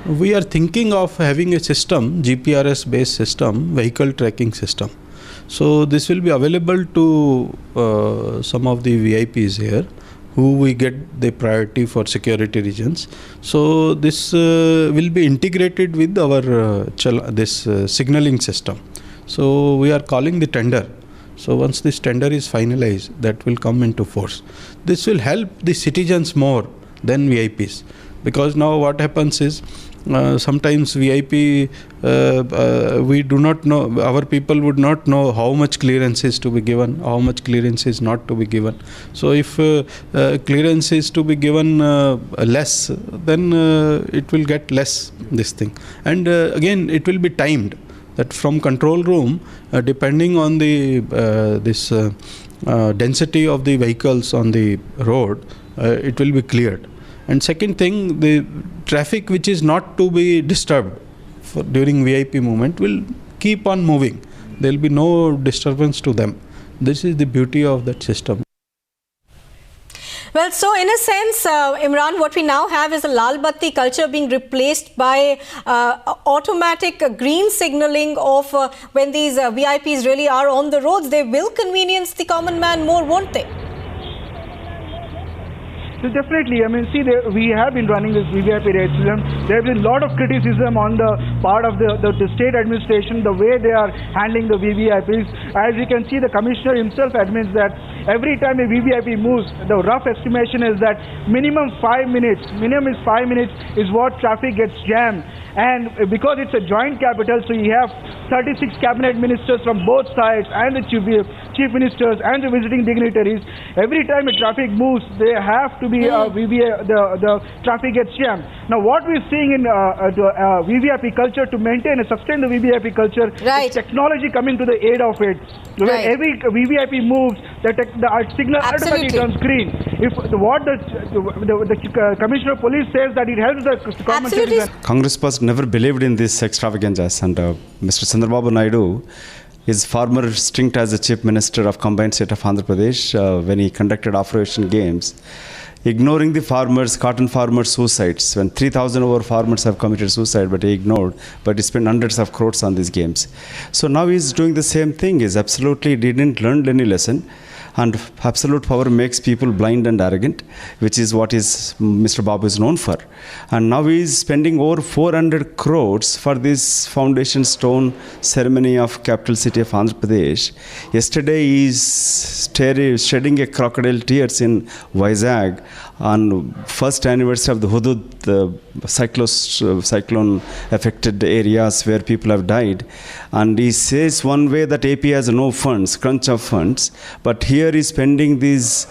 We are thinking of having a system, GPRS based system, vehicle tracking system. So this will be available to some of the VIPs here, who we get the priority for security reasons. So this will be integrated with our signaling system. So we are calling the tender. So once this tender is finalized, that will come into force. This will help the citizens more than VIPs, because now what happens is sometimes VIP we do not know, our people would not know how much clearance is to be given, how much clearance is not to be given. So if clearance is to be given less, then it will get less this thing. And again, it will be timed, that from control room, depending on the density of the vehicles on the road, it will be cleared. And second thing, the traffic which is not to be disturbed during VIP movement will keep on moving. There will be no disturbance to them. This is the beauty of that system. Well, so in a sense, Imran, what we now have is a Lal Batti culture being replaced by automatic green signaling of when these VIPs really are on the roads. They will convenience the common man more, won't they? So definitely, I mean, see, we have been running this VVIP raid system. There has been a lot of criticism on the part of the state administration, the way they are handling the VVIPs. As you can see, the commissioner himself admits that every time a VVIP moves, the rough estimation is that minimum is 5 minutes is what traffic gets jammed. And because it's a joint capital, so you have 36 cabinet ministers from both sides, and the chief ministers and the visiting dignitaries. Every time a traffic moves, they have to be the traffic gets jammed. Now, what we're seeing in VVIP culture, to maintain and sustain the VVIP culture, is technology coming to the aid of it. When every VVIP moves, the signal automatically turns green. If what the Commissioner of Police says that it helps the common citizen. Congress was never believed in this extravaganzas, and Mr. Chandrababu Naidu is former stint as the Chief Minister of Combined State of Andhra Pradesh when he conducted Operation Games, ignoring the farmers, cotton farmers' suicides, when 3,000 over farmers have committed suicide, but he ignored, but he spent hundreds of crores on these games. So now he's doing the same thing. He's absolutely didn't learn any lesson. And absolute power makes people blind and arrogant, which is what Mr. Babu is known for. And now he is spending over 400 crores for this foundation stone ceremony of capital city of Andhra Pradesh. Yesterday he is shedding a crocodile tears in Vizag on first anniversary of the Hudud cyclone affected areas where people have died. And he says one way that AP has no funds, crunch of funds, but here is spending these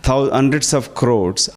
hundreds of crores